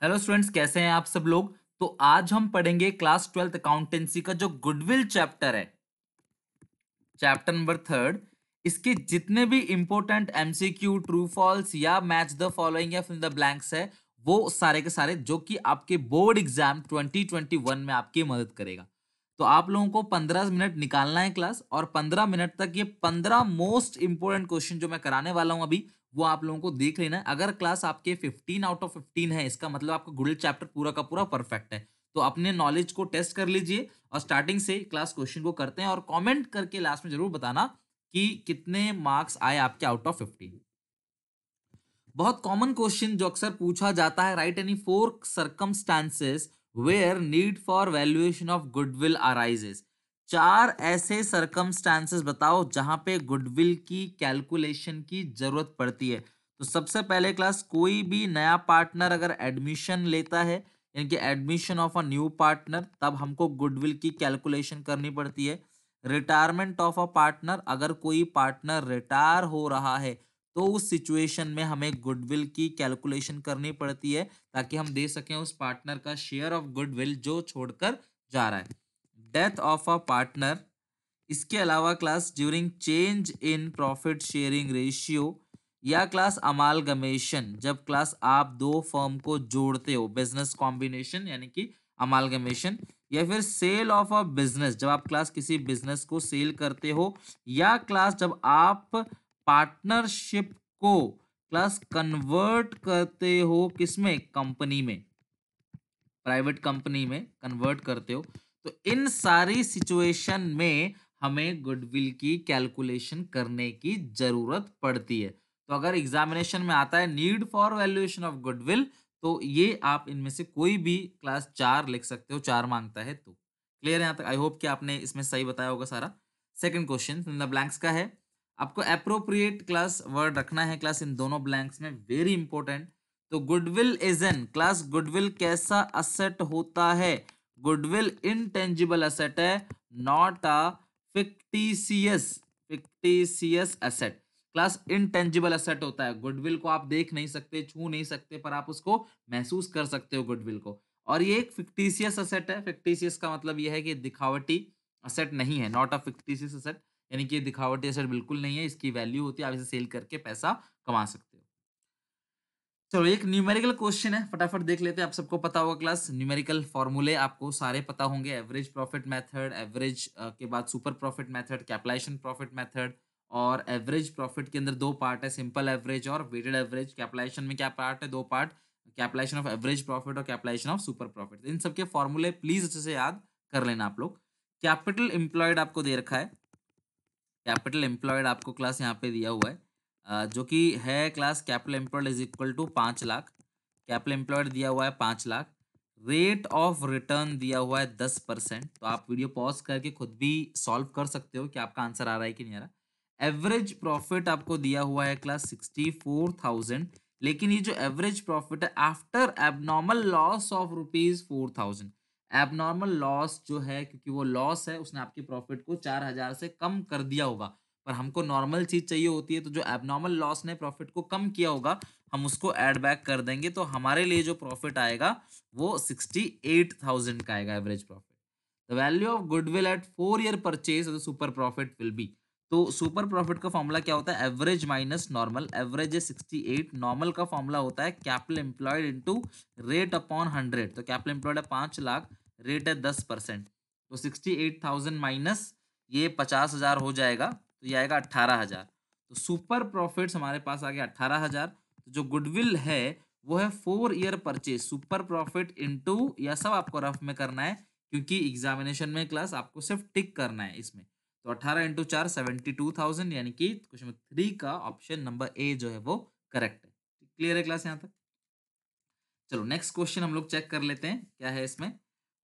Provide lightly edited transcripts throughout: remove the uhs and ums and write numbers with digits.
Hello students, कैसे हैं आप सब लोग। तो आज हम पढ़ेंगे क्लास 12th अकाउंटेंसी का जो गुडविल चैप्टर है, चैप्टर नंबर 3। इसके जितने भी इंपॉर्टेंट एमसीक्यू, ट्रू फॉल्स या मैच द फॉलोइंग या फिल द ब्लैंक्स है, वो सारे के सारे जो कि आपके बोर्ड एग्जाम 2021 में आपकी मदद करेगा। तो आप लोगों को 15 मिनट निकालना है क्लास, और 15 मिनट तक ये 15 मोस्ट इंपोर्टेंट क्वेश्चन जो मैं कराने वाला हूं अभी, वो आप लोगों को देख लेना है। अगर क्लास आपके 15 आउट ऑफ 15 है, इसका मतलब आपका गुडविल चैप्टर पूरा का पूरा परफेक्ट है। तो अपने नॉलेज को टेस्ट कर लीजिए और स्टार्टिंग से क्लास क्वेश्चन को करते हैं, और कमेंट करके लास्ट में जरूर बताना कि कितने मार्क्स आए आपके आउट ऑफ 15। बहुत कॉमन क्वेश्चन जो अक्सर पूछा जाता है, write any four circumstances where need for valuation of goodwill arises. चार ऐसे सर्कमस्टांसेस बताओ जहां पे गुडविल की कैलकुलेशन की जरूरत पड़ती है। तो सबसे पहले क्लास, कोई भी नया पार्टनर अगर एडमिशन लेता है, यानी कि admission of a new partner, तब हमको गुडविल की कैलकुलेशन करनी पड़ती है। रिटायरमेंट ऑफ अ पार्टनर, अगर कोई पार्टनर रिटायर हो रहा है तो उस सिचुएशन में हमें गुडविल की कैलकुलेशन करनी पड़ती है, ताकि हम दे सकें उस पार्टनर का शेयर ऑफ गुडविल जो छोड़कर जा रहा है। डेथ ऑफ अ पार्टनर, इसके अलावा class during change in profit sharing ratio, या क्लास अमालगमेशन, जब क्लास आप दो फर्म को जोड़ते हो, बिजनेस कॉम्बिनेशन यानी कि अमालगमेशन, या फिर सेल ऑफ अ बिजनेस, जब आप क्लास किसी बिजनेस को सेल करते हो, या क्लास जब आप पार्टनरशिप को क्लास कन्वर्ट करते हो, किसमें, कंपनी में, प्राइवेट कंपनी में कन्वर्ट करते हो। तो इन सारी सिचुएशन में हमें गुडविल की कैलकुलेशन करने की जरूरत पड़ती है। तो अगर एग्जामिनेशन में आता है need for valuation of goodwill, तो ये आप इनमें से कोई भी क्लास 4 लिख सकते हो, 4 मांगता है तो। क्लियर है यहाँ तक? आई होप कि आपने इसमें सही बताया होगा सारा। Second question in the blanks का है। आपको अप्रोप्रिएट क्लास वर्ड रखना है क्लास इन दोनों ब्लैंक्स में, वेरी इंपॉर्टेंट। तो goodwill is an class, goodwill कैसा असेट होता है? गुडविल इनटेंजिबल असेट है, not a fictitious fictitious asset. Class intangible asset होता है। गुडविल को आप देख नहीं सकते, छू नहीं सकते, पर आप उसको महसूस कर सकते हो गुडविल को। और ये एक फिक्टिशियस असेट है। फिक्टिशियस का मतलब यह है कि दिखावटी असेट नहीं है, नॉट अ फिक्टिशियस असेट, यानी कि दिखावटी असेट बिल्कुल नहीं है। इसकी वैल्यू होती है, आप इसे सेल करके पैसा कमा सकते हो। चलो, एक न्यूमेरिकल क्वेश्चन है, फटाफट देख लेते हैं। आप सबको पता होगा क्लास, न्यूमेरिकल फॉर्मूले आपको सारे पता होंगे। एवरेज प्रॉफिट मेथड, एवरेज के बाद super profit method, capitalisation profit method. और एवरेज प्रॉफिट के अंदर दो पार्ट है, सिंपल एवरेज और वेटेड एवरेज। कैपिटलाइजेशन में क्या पार्ट है? दो part, capitalisation of average profit और कैपिटलाइजेशन ऑफ सुपर प्रॉफिट। इन सबके फॉर्मूले प्लीज अच्छे से याद कर लेना आप लोग। कैपिटल एम्प्लॉयड आपको दे रखा है। कैपिटल एम्प्लॉयड आपको क्लास यहाँ पे दिया हुआ है, जो कि है class capital employed is equal to 5 lakh. Capital employed दिया हुआ है 5 लाख। रेट ऑफ रिटर्न दिया हुआ है 10%। तो आप वीडियो पॉज करके खुद भी सॉल्व कर सकते हो कि आपका आंसर आ रहा है कि नहीं आ रहा। एवरेज प्रॉफिट आपको दिया हुआ है क्लास 64,000, लेकिन ये जो एवरेज प्रॉफिट है after abnormal loss of ₹4,000। Abnormal loss जो है, क्योंकि वो लॉस है, उसने आपके प्रॉफिट को 4,000 से कम कर दिया होगा। पर हमको नॉर्मल चीज चाहिए होती है, तो जो एबनॉर्मल लॉस ने प्रॉफिट को कम किया होगा, हम उसको ऐड बैक कर देंगे। तो हमारे लिए जो प्रॉफिट आएगा वो 68,000 का आएगा, average profit. The value of goodwill at 4 year purchase of the super profit will be. तो सुपर प्रॉफिट का फॉर्मूला क्या होता है? Average minus normal. एवरेज है 68, नॉर्मल का फॉर्मूला होता है capital employed into rate upon 100। तो कैपिटल एम्प्लॉयड है 5 लाख, रेट है 10%। तो 68,000 माइनस ये 50,000 हो जाएगा, तो ये आएगा 18,000। तो सुपर प्रॉफिट्स हमारे पास आ गया 18,000। तो जो गुडविल है वो है 4 year purchase. Super profit into, यह सब आपको रफ में करना है, क्योंकि एग्जामिनेशन में क्लास आपको सिर्फ टिक करना है इसमें। तो 18 × 4 72,000, यानी कि क्वेश्चन नंबर 3 का ऑप्शन नंबर ए जो है वो करेक्ट है। क्लियर है क्लास यहाँ तक? चलो, नेक्स्ट क्वेश्चन हम लोग चेक कर लेते हैं क्या है इसमें।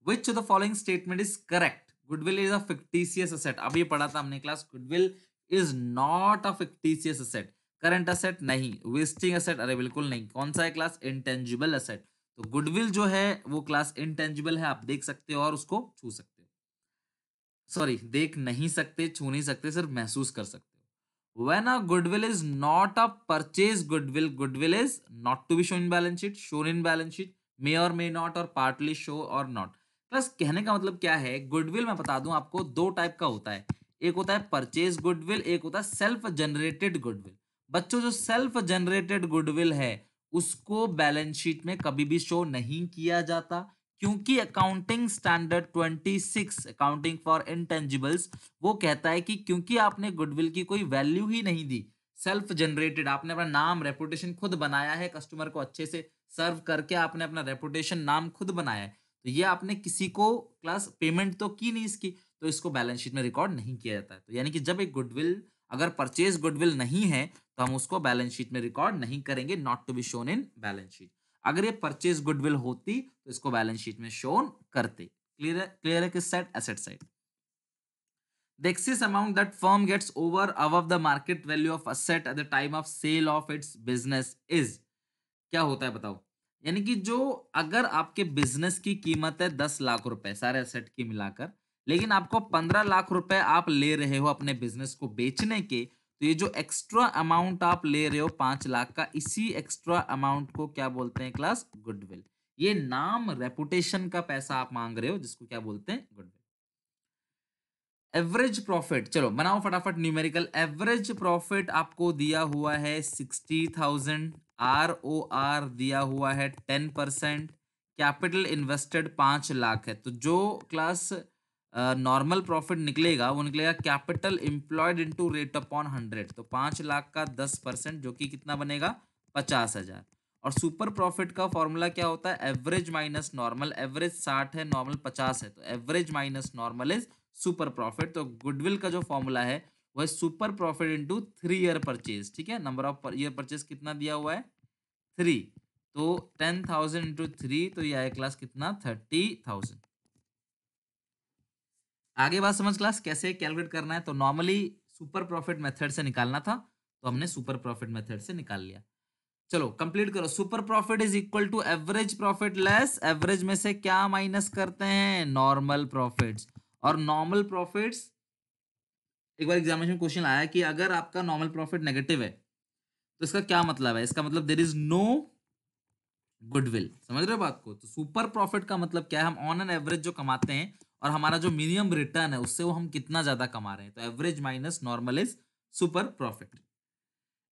Which of the following statement is correct? Goodwill is a fictitious asset. अब ये पढ़ा था हमने class, goodwill is not a fictitious asset. Current asset नहीं, वेस्टिंग असेट, अरे बिल्कुल नहीं। कौन सा है क्लास? Intangible asset. तो गुडविल जो है वो क्लास इंटेंजिबल है, आप देख सकते हो और उसको छू सकते हो। सॉरी, देख नहीं सकते, छू नहीं सकते, सिर्फ महसूस कर सकते हो। When a goodwill is not a purchase goodwill, goodwill is not to be shown in balance sheet, shown in balance sheet, मे और मे नॉट और पार्टली शो और नॉट। प्लस कहने का मतलब क्या है, गुडविल मैं बता दूं आपको दो टाइप का होता है, एक होता है परचेज गुडविल, एक होता है सेल्फ जनरेटेड गुडविल। बच्चों जो सेल्फ जनरेटेड गुडविल है उसको बैलेंस शीट में कभी भी शो नहीं किया जाता, क्योंकि accounting standard 26 accounting for intangibles वो कहता है कि क्योंकि आपने गुडविल की कोई वैल्यू ही नहीं दी, सेल्फ जनरेटेड, आपने अपना नाम रेपुटेशन खुद बनाया है, कस्टमर को अच्छे से सर्व करके आपने अपना रेपुटेशन नाम खुद बनाया है, तो ये आपने किसी को क्लास पेमेंट तो की नहीं इसकी, तो इसको बैलेंस शीट में रिकॉर्ड नहीं किया जाता है। तो यानी कि जब एक गुडविल अगर परचेज गुडविल नहीं है तो हम उसको बैलेंस शीट में रिकॉर्ड नहीं करेंगे, not to be shown in balance sheet. अगर ये परचेज गुडविल होती तो इसको बैलेंस शीट में शोन करते। क्लियर है किस side, asset side. The excess amount that firm gets over above the market value of asset at the time of sale of its business is, क्या होता है बताओ। यानी कि जो अगर आपके बिजनेस की कीमत है 10 लाख रुपए सारे एसेट की मिलाकर, लेकिन आपको 15 लाख रुपए आप ले रहे हो अपने बिजनेस को बेचने के, तो ये जो एक्स्ट्रा अमाउंट आप ले रहे हो 5 लाख का, इसी एक्स्ट्रा अमाउंट को क्या बोलते हैं क्लास, गुडविल। ये नाम रेपुटेशन का पैसा आप मांग रहे हो जिसको क्या बोलते हैं, गुडविल। एवरेज प्रॉफिट, चलो बनाओ फटाफट न्यूमेरिकल। एवरेज प्रॉफिट आपको दिया हुआ है 60,000, ROR दिया हुआ है 10%, कैपिटल इन्वेस्टेड 5 लाख है, तो जो क्लास नॉर्मल प्रॉफिट निकलेगा वो निकलेगा capital employed into rate upon 100, तो 5 लाख का 10% जो कि कितना बनेगा, 50,000। और सुपर प्रॉफिट का फॉर्मूला क्या होता है, एवरेज माइनस नॉर्मल, एवरेज 60 है, नॉर्मल 50 है, तो average minus normal is super profit. तो गुडविल का जो फॉर्मूला है वह super profit into 3 year purchase, ठीक है, नंबर ऑफ ईयर परचेज कितना दिया हुआ है, 3, तो 10,000 इंटू 3, तो ये आया क्लास कितना, 30,000। आगे बात समझ क्लास कैसे कैलकुलेट करना है, तो नॉर्मली सुपर प्रॉफिट मेथड से निकालना था, तो हमने सुपर प्रॉफिट मेथड से निकाल लिया। चलो कंप्लीट करो। Super profit is equal to average profit less average में से क्या माइनस करते हैं, नॉर्मल प्रॉफिट्स। और नॉर्मल प्रॉफिट्स, एक बार एग्जामिनेशन में क्वेश्चन आया कि अगर आपका नॉर्मल प्रॉफिट नेगेटिव है तो इसका क्या मतलब है, इसका मतलब देयर इज नो गुडविल। समझ रहे हो बात को, तो सुपर प्रॉफिट का मतलब क्या है, हम ऑन एन एवरेज जो कमाते हैं और हमारा जो मिनिमम रिटर्न है उससे वो हम कितना ज्यादा कमा रहे हैं, तो average minus normal is super profit.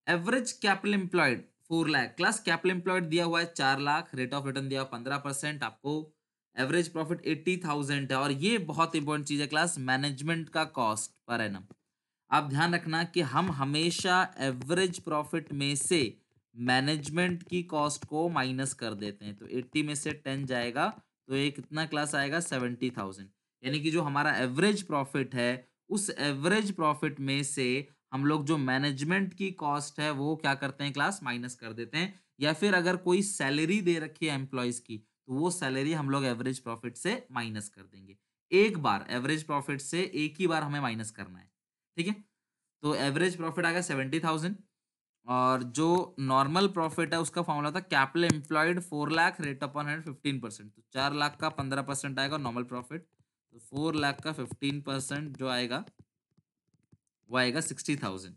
Average capital employed 4 lakh, class capital employed दिया हुआ है 4 लाख, रेट ऑफ रिटर्न दिया हुआ 15%, आपको एवरेज प्रॉफिट 80,000 है। और ये बहुत इंपॉर्टेंट चीज है क्लास, मैनेजमेंट का कॉस्ट पर एनम। आप ध्यान रखना कि हम हमेशा एवरेज प्रॉफिट में से मैनेजमेंट की कॉस्ट को माइनस कर देते हैं, तो 80 में से 10 जाएगा, तो ये कितना क्लास आएगा, 70,000। यानी कि जो हमारा एवरेज प्रॉफिट है उस एवरेज प्रॉफिट में से हम लोग जो मैनेजमेंट की कॉस्ट है वो क्या करते हैं क्लास, माइनस कर देते हैं। या फिर अगर कोई सैलरी दे रखी है एम्प्लॉयज की, तो वो सैलरी हम लोग एवरेज प्रॉफिट से माइनस कर देंगे। एक बार एवरेज प्रॉफिट से एक ही बार हमें माइनस करना है, ठीक है। तो एवरेज प्रॉफिट आ गया 70,000, और जो नॉर्मल प्रॉफिट है उसका फॉर्मूला था capital employed 4 lakh, rate upon 15%, तो 4 लाख का 15% आएगा नॉर्मल प्रॉफिट, तो 4 लाख का 15% जो आएगा वो आएगा 60,000,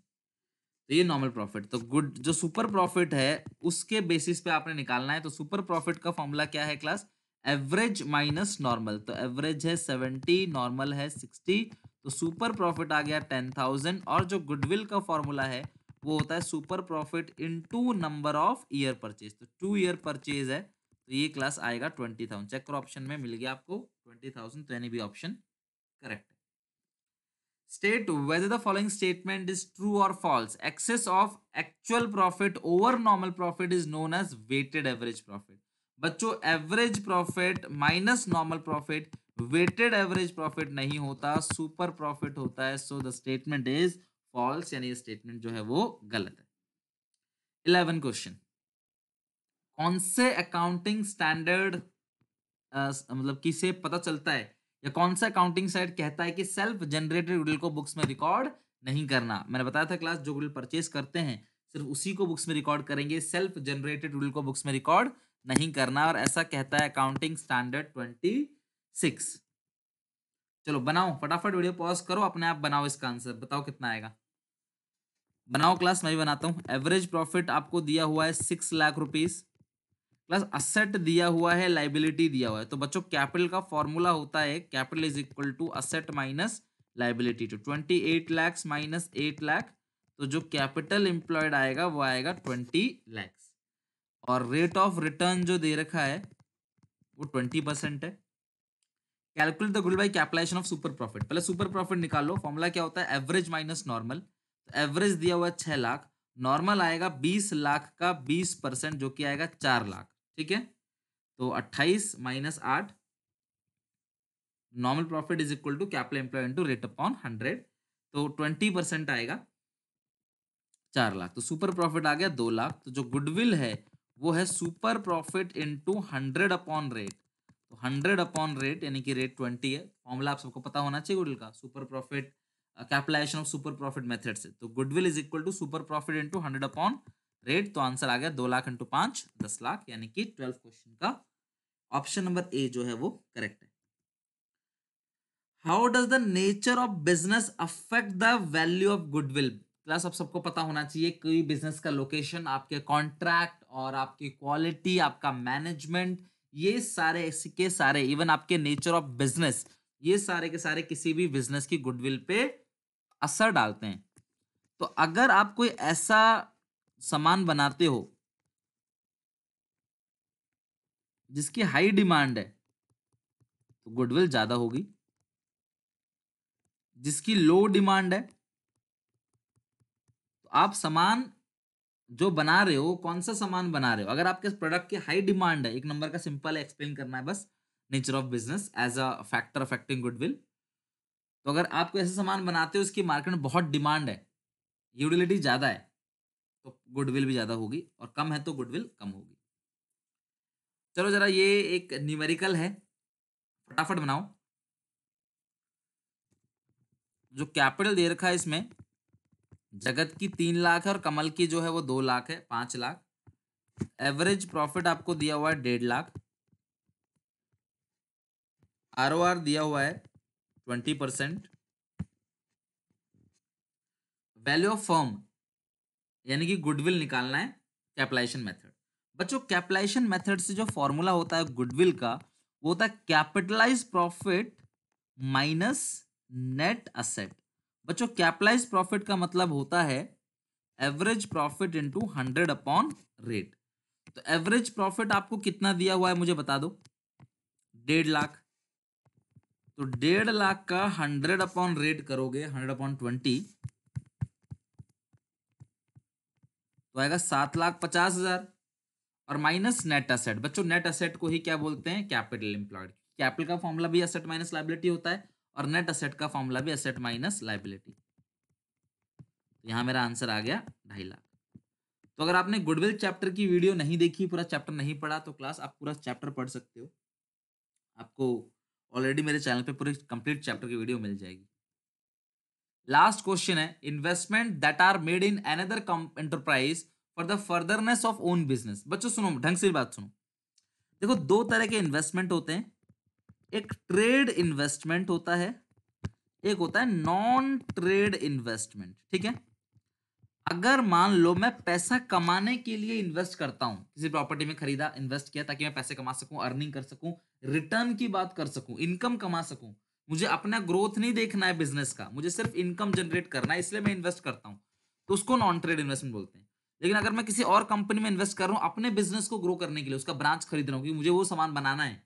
तो ये नॉर्मल प्रॉफिट। तो गुड जो सुपर प्रॉफिट है उसके बेसिस पे आपने निकालना है, तो सुपर प्रॉफिट का फॉर्मूला क्या है क्लास, एवरेज माइनस नॉर्मल, तो एवरेज है 70, नॉर्मल है 60, तो सुपर प्रॉफिट आ गया 10,000। और जो गुडविल का फॉर्मूला है वो होता है super profit into number of year purchase, तो 2 ईयर परचेज है, तो ये क्लास आएगा 20,000। चेक करो ऑप्शन में मिल गया आपको 20,000, तो यानी भी ऑप्शन करेक्ट है। State whether the following statement is true or false. Excess of actual profit over normal profit is known as weighted average profit. बच्चों average profit minus normal profit weighted average profit नहीं होता, super profit होता है। So the statement is false, यानी ये statement जो है वो गलत है। 11 क्वेश्चन, कौन से अकाउंटिंग स्टैंडर्ड मतलब किसे पता चलता है या कौन सा अकाउंटिंग साइट कहता है कि सेल्फ जनरेटेड गुडविल को बुक्स में रिकॉर्ड नहीं करना। मैंने बताया था क्लास, जो गुडविल परचेस करते हैं सिर्फ उसी को बुक्स में रिकॉर्ड करेंगे, सेल्फ जनरेटेड गुडविल को बुक्स में रिकॉर्ड नहीं करना, और ऐसा कहता है अकाउंटिंग स्टैंडर्ड 26। चलो बनाओ फटाफट, वीडियो पॉज करो, अपने आप बनाओ इसका आंसर, बताओ कितना आएगा। बनाओ क्लास, मैं भी बनाता हूँ। एवरेज प्रॉफिट आपको दिया हुआ है 6 लाख रुपीज, प्लस असेट दिया हुआ है, लाइबिलिटी दिया हुआ है। तो बच्चों कैपिटल का फॉर्मूला होता है capital is equal to asset minus liability. तो 28 लाख माइनस 8 लाख, तो जो कैपिटल एम्प्लॉयड आएगा वो आएगा 20 लाख। और रेट ऑफ रिटर्न जो दे रखा है वो 20% है। Calculate the good by capitalisation of super profit. पहले सुपर प्रॉफिट निकालो, फॉर्मूला क्या होता है एवरेज माइनस नॉर्मल। तो एवरेज दिया हुआ है 6 लाख, नॉर्मल आएगा 20 लाख का 20% जो कि आएगा 4 लाख। ठीक है, तो 28 minus 8, normal profit is equal to capital employ into rate upon 100, तो 20% आएगा 4 लाख। तो सुपर प्रॉफिट आ गया 2 लाख। तो जो गुडविल है वो है super profit into 100 upon rate. तो 100 अपॉन रेट यानी कि रेट 20 है। फॉर्मूला आप सबको पता होना चाहिए गुडविल का, super profit capitalisation of super profit method से। तो goodwill is equal to super profit into 100 upon rate. तो आंसर आ गया 2 लाख इंटू 5 10 लाख, यानी कि 12 क्वेश्चन का ऑप्शन नंबर ए जो है वो करेक्ट है। How does the nature of business affect the value of goodwill. Class आप सबको पता होना चाहिए कोई बिजनेस का लोकेशन, आपके कॉन्ट्रैक्ट और आपकी क्वालिटी, आपका मैनेजमेंट, ये सारे के सारे, इवन आपके नेचर ऑफ बिजनेस, ये सारे के सारे किसी भी बिजनेस की गुडविल पे असर डालते हैं। तो अगर आप कोई ऐसा सामान बनाते हो जिसकी हाई डिमांड है तो गुडविल ज्यादा होगी। जिसकी लो डिमांड है, तो आप सामान जो बना रहे हो, कौन सा सामान बना रहे हो, अगर आपके प्रोडक्ट की हाई डिमांड है, एक नंबर का सिंपल है, एक्सप्लेन करना है बस, nature of business as a factor affecting goodwill. तो अगर आप कोई ऐसा सामान बनाते हो उसकी मार्केट में बहुत डिमांड है, यूटिलिटी ज्यादा है, तो गुडविल भी ज्यादा होगी, और कम है तो गुडविल कम होगी। चलो जरा ये एक न्यूमेरिकल है, फटाफट बनाओ। जो कैपिटल दे रखा है इसमें जगत की 3 लाख है और कमल की जो है वो 2 लाख है, 5 लाख। एवरेज प्रॉफिट आपको दिया हुआ है 1.5 लाख। आरओआर दिया हुआ है 20%। वैल्यू ऑफ फर्म यानी कि गुडविल निकालना है कैपिटलाइजेशन मेथड। बच्चों कैपिटलाइजेशन मेथड से जो फॉर्मूला होता है गुडविल का वो होता है capitalise profit minus net asset. बच्चों कैपिटलाइज प्रॉफिट का मतलब होता है average profit into 100 upon rate. तो एवरेज प्रॉफिट आपको कितना दिया हुआ है मुझे बता दो, 1.5 लाख। तो 1.5 लाख का 100 अपॉन रेट करोगे, 100 अपॉन 20, तो आएगा 7,50,000। और माइनस नेट असेट। बच्चों नेट असेट को ही क्या बोलते हैं, कैपिटल एम्प्लॉयड। कैपिटल का फॉर्मूला भी असेट माइनस लायबिलिटी होता है, और नेट असेट का फॉर्मूला भी असेट माइनस लायबिलिटी। तो यहां मेरा आंसर आ गया 2.5 लाख। तो अगर आपने गुडविल चैप्टर की वीडियो नहीं देखी, पूरा चैप्टर नहीं पढ़ा, तो क्लास आप पूरा चैप्टर पढ़ सकते हो। आपको ऑलरेडी मेरे चैनल पे पूरे कंप्लीट चैप्टर की वीडियो मिल जाएगी। लास्ट क्वेश्चन है, investment that are made in another enterprise for the furtherance of own business. बच्चों सुनो, ढंग से बात सुनो। देखो दो तरह के इन्वेस्टमेंट होते हैं, एक ट्रेड इन्वेस्टमेंट होता है, एक होता है नॉन ट्रेड इन्वेस्टमेंट। ठीक है, अगर मान लो मैं पैसा कमाने के लिए इन्वेस्ट करता हूं, किसी प्रॉपर्टी में खरीदा, इन्वेस्ट किया ताकि मैं पैसे कमा सकूं, अर्निंग कर सकूं, रिटर्न की बात कर सकूं, इनकम कमा सकूं, मुझे अपना ग्रोथ नहीं देखना है बिजनेस का, मुझे सिर्फ इनकम जनरेट करना है, इसलिए मैं इन्वेस्ट करता हूं, तो उसको नॉन ट्रेड इन्वेस्टमेंट बोलते हैं। लेकिन अगर मैं किसी और कंपनी में इन्वेस्ट कर रहा हूं अपने बिजनेस को ग्रो करने के लिए, उसका ब्रांच खरीद रहा हूं क्योंकि मुझे वो सामान बनाना है,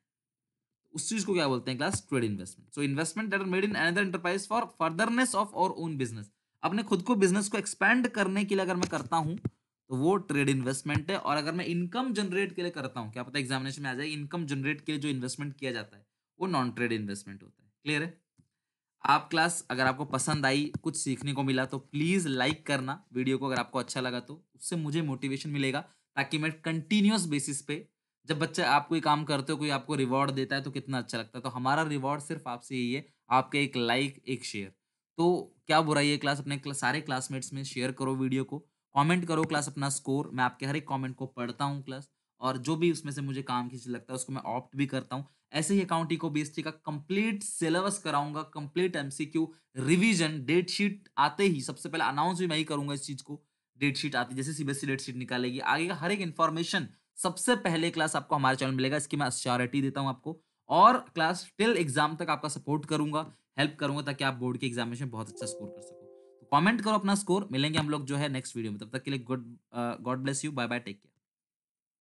उस चीज को क्या बोलते हैं class, trade investment. So investment that are made in another enterprise for furtherance of our own business. अपने खुद को बिजनेस को एक्सपैंड करने के लिए अगर मैं करता हूं तो वो ट्रेड इन्वेस्टमेंट है। और अगर मैं इनकम जनरेट के लिए करता हूं, क्या पता एग्जामिनेशन में आ जाए, इनकम जनरेट के लिए जो इन्वेस्टमेंट किया जाता है वो नॉन ट्रेड इन्वेस्टमेंट होता है। क्लियर है। आप क्लास अगर आपको पसंद आई, कुछ सीखने को मिला, तो प्लीज लाइक करना वीडियो को। अगर आपको अच्छा लगा तो उससे मुझे मोटिवेशन मिलेगा, ताकि मैं कंटिन्यूअस बेसिस पे, जब बच्चे आप कोई काम करते हो कोई आपको रिवॉर्ड देता है तो कितना अच्छा लगता है। तो हमारा रिवॉर्ड सिर्फ आपसे यही है, आपके एक लाइक एक शेयर। तो क्या बुराई है क्लास, अपने सारे क्लासमेट्स में शेयर करो वीडियो को, कमेंट करो क्लास अपना स्कोर, मैं आपके हर एक कमेंट को पढ़ता हूँ क्लास, और जो भी उसमें से मुझे काम की चीज लगता है उसको मैं ऑप्ट भी करता हूँ। ऐसे ही अकाउंट इको बीएसटी का कंप्लीट सिलेबस कराऊंगा, complete MCQ revision, date sheet आते ही सबसे पहले अनाउंस भी मैं ही करूंगा इस चीज को। डेट शीट आती जैसे सीबीएसई डेट शीट निकालेगी, आगे का हर एक इन्फॉर्मेशन सबसे पहले क्लास आपको हमारे चैनल में मिलेगा, इसकी मैं एश्योरिटी देता हूँ आपको। और क्लास टिल एग्जाम तक आपका सपोर्ट करूंगा, हेल्प करूंगा, ताकि आप बोर्ड के एग्जामिनेशन में बहुत अच्छा स्कोर कर सको। तो कमेंट करो अपना स्कोर, मिलेंगे हम लोग जो है नेक्स्ट वीडियो में, तब तक के लिए god bless you, bye bye, take care.